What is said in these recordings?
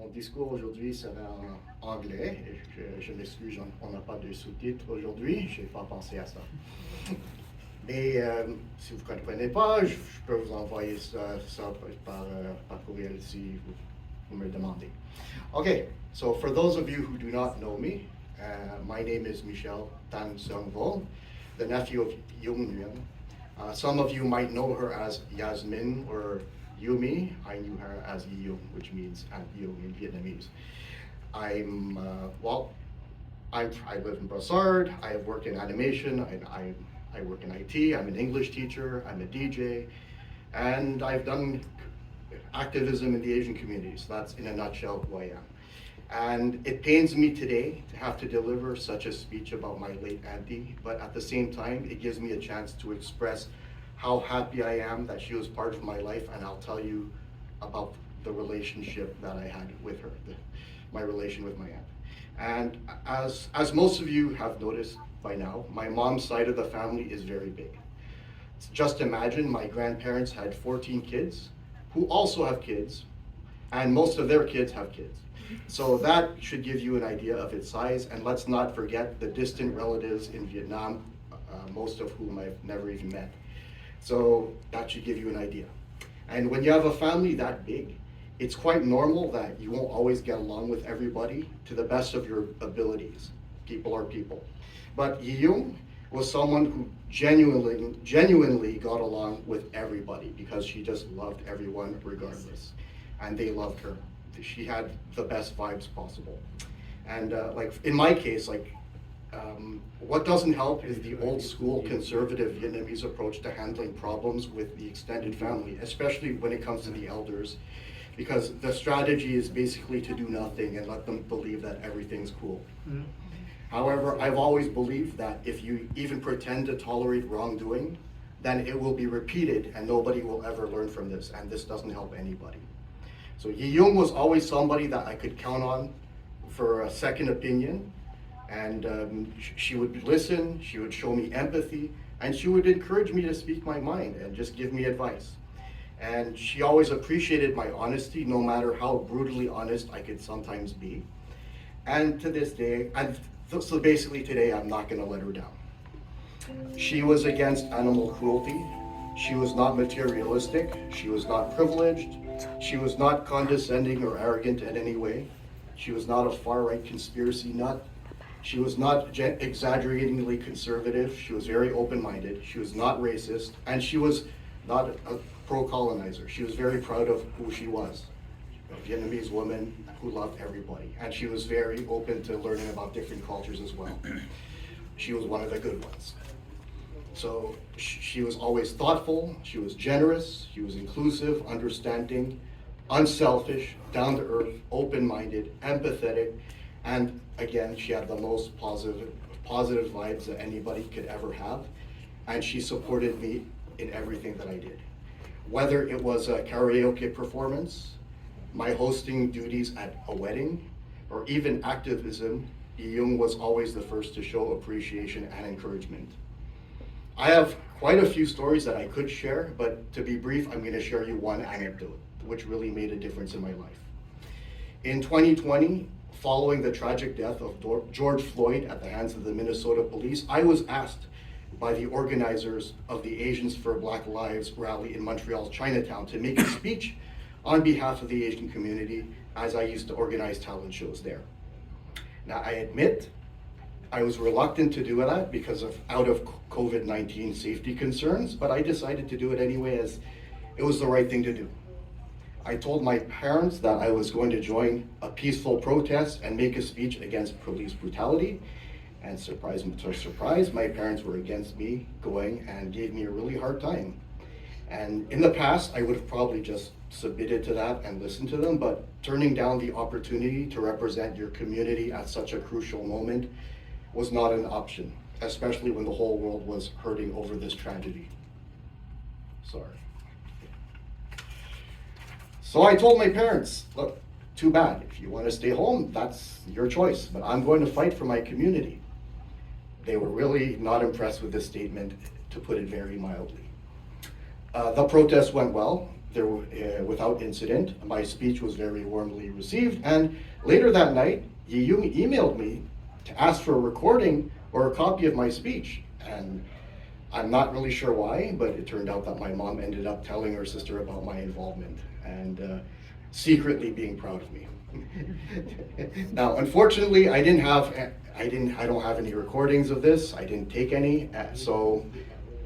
Mon discours aujourd'hui sera en anglais. Je m'excuse, on n'a pas de sous-titres aujourd'hui. Je n'ai pas pensé à ça. Mais si vous ne comprenez pas, je peux vous envoyer ça par courriel si vous me demandez. Okay, so for those of you who do not know me, my name is Michelle Tan Seung Vo, the nephew of Yung Nguyen. Some of you might know her as Yasmin or Yumi. I knew her as Yung, which means Aunt Yung in Vietnamese. I live in Brossard. I work in animation. I work in IT. I'm an English teacher. I'm a DJ, and I've done activism in the Asian community. So that's in a nutshell who I am. And it pains me today to have to deliver such a speech about my late auntie, but at the same time, it gives me a chance to express how happy I am that she was part of my life, and I'll tell you about the relationship that I had with her, my relation with my aunt. And as most of you have noticed by now, my mom's side of the family is very big. Just imagine my grandparents had 14 kids, who also have kids, and most of their kids have kids. So that should give you an idea of its size, and let's not forget the distant relatives in Vietnam, most of whom I've never even met. So that should give you an idea. And when you have a family that big, it's quite normal that you won't always get along with everybody to the best of your abilities. People are people. But Yiyung was someone who genuinely got along with everybody because she just loved everyone regardless. And they loved her. She had the best vibes possible. And like in my case, what doesn't help is the old school conservative Vietnamese approach to handling problems with the extended family, especially when it comes to the elders, because the strategy is basically to do nothing and let them believe that everything's cool. Mm-hmm. However, I've always believed that if you even pretend to tolerate wrongdoing, then it will be repeated and nobody will ever learn from this, and this doesn't help anybody. So Yiyung was always somebody that I could count on for a second opinion, and she would listen, she would show me empathy, and she would encourage me to speak my mind and just give me advice. And she always appreciated my honesty, no matter how brutally honest I could sometimes be. And to this day, so basically today, I'm not gonna let her down. She was against animal cruelty. She was not materialistic. She was not privileged. She was not condescending or arrogant in any way. She was not a far-right conspiracy nut. She was not exaggeratingly conservative. She was very open-minded. She was not racist, and she was not a pro-colonizer. She was very proud of who she was, a Vietnamese woman who loved everybody, and she was very open to learning about different cultures as well. She was one of the good ones. So she was always thoughtful, she was generous, she was inclusive, understanding, unselfish, down to earth, open-minded, empathetic, and again, she had the most positive vibes that anybody could ever have, and she supported me in everything that I did. Whether it was a karaoke performance, my hosting duties at a wedding, or even activism, Yiyung was always the first to show appreciation and encouragement. I have quite a few stories that I could share, but to be brief, I'm going to share you one anecdote, which really made a difference in my life. In 2020, following the tragic death of George Floyd at the hands of the Minnesota police, I was asked by the organizers of the Asians for Black Lives rally in Montreal's Chinatown to make a speech on behalf of the Asian community, as I used to organize talent shows there. Now, I admit I was reluctant to do that because of out of COVID-19 safety concerns, but I decided to do it anyway as it was the right thing to do. I told my parents that I was going to join a peaceful protest and make a speech against police brutality, and surprise to surprise, my parents were against me going and gave me a really hard time. And in the past, I would have probably just submitted to that and listened to them, but turning down the opportunity to represent your community at such a crucial moment was not an option, especially when the whole world was hurting over this tragedy. Sorry. So I told my parents, look, too bad. If you want to stay home, that's your choice, but I'm going to fight for my community. They were really not impressed with this statement, to put it very mildly. The protest went well. without incident. My speech was very warmly received, and later that night, Yiyung emailed me to ask for a recording or a copy of my speech. And I'm not really sure why, but it turned out that my mom ended up telling her sister about my involvement and secretly being proud of me. Now, unfortunately, I don't have any recordings of this. I didn't take any, so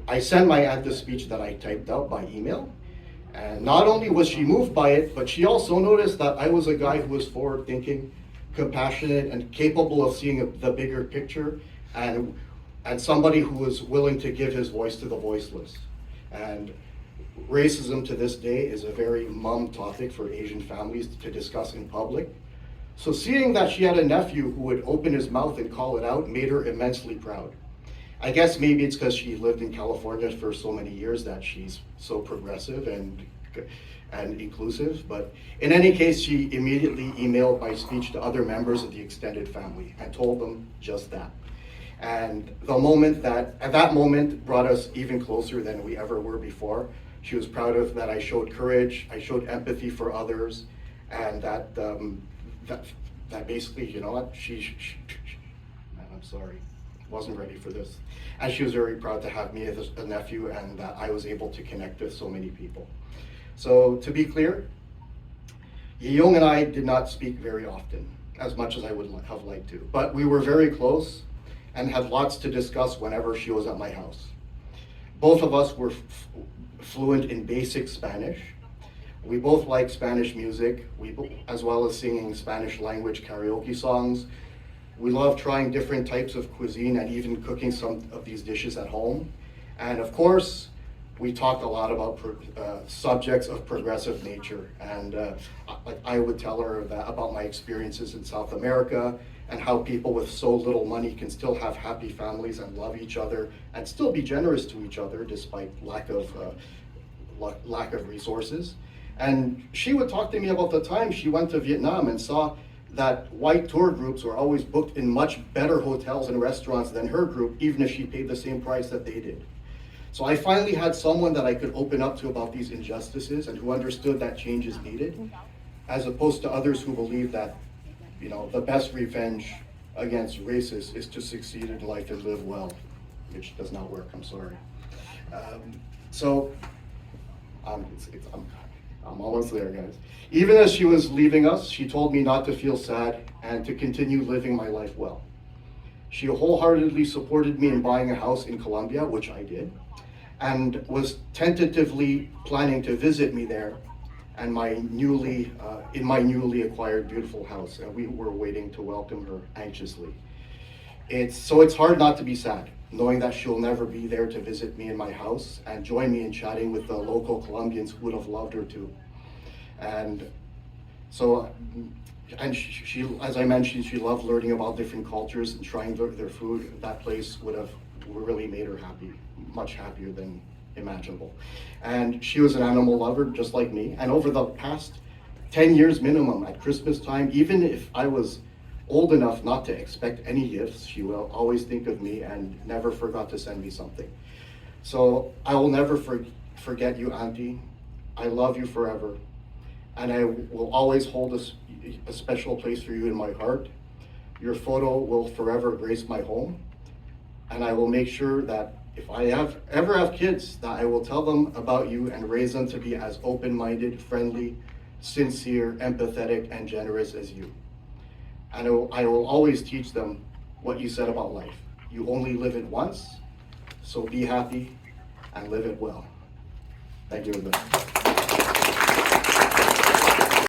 I sent my ANTA speech that I typed out by email. And not only was she moved by it, but she also noticed that I was a guy who was forward-thinking, compassionate, and capable of seeing the bigger picture, and somebody who was willing to give his voice to the voiceless. And racism to this day is a very mum topic for Asian families to discuss in public. So seeing that she had a nephew who would open his mouth and call it out made her immensely proud. I guess maybe it's because she lived in California for so many years that she's so progressive and inclusive. But in any case, she immediately emailed my speech to other members of the extended family and told them just that. And at that moment brought us even closer than we ever were before. She was proud of that I showed courage, I showed empathy for others, and that basically, you know what, I'm sorry, wasn't ready for this. And she was very proud to have me as a nephew, and that I was able to connect with so many people. So to be clear, Yiyung and I did not speak very often, as much as I would have liked to, but we were very close and had lots to discuss whenever she was at my house. Both of us were fluent in basic Spanish. We both like Spanish music, as well as singing Spanish language karaoke songs. We love trying different types of cuisine and even cooking some of these dishes at home. And of course, we talked a lot about subjects of progressive nature. And I would tell her about my experiences in South America and how people with so little money can still have happy families and love each other and still be generous to each other despite lack of resources. And she would talk to me about the time she went to Vietnam and saw that white tour groups were always booked in much better hotels and restaurants than her group, even if she paid the same price that they did. So I finally had someone that I could open up to about these injustices and who understood that change is needed, as opposed to others who believe that, you know, the best revenge against racists is to succeed in life and live well, which does not work, I'm sorry. I'm almost there, guys. Even as she was leaving us, she told me not to feel sad and to continue living my life well. She wholeheartedly supported me in buying a house in Colombia, which I did, and was tentatively planning to visit me there and in my newly acquired beautiful house, and we were waiting to welcome her anxiously. It's hard not to be sad, knowing that she'll never be there to visit me in my house and join me in chatting with the local Colombians who would have loved her too. And so, she, as I mentioned, she loved learning about different cultures and trying their food. That place would have really made her happy, much happier than imaginable. And she was an animal lover just like me. And over the past 10 years minimum, at Christmas time, even if I was old enough not to expect any gifts, she will always think of me and never forgot to send me something. So I will never forget you, Auntie. I love you forever. And I will always hold a special place for you in my heart. Your photo will forever grace my home. And I will make sure that if I ever have kids, that I will tell them about you and raise them to be as open-minded, friendly, sincere, empathetic, and generous as you. And I will always teach them what you said about life. You only live it once, so be happy and live it well. Thank you very much.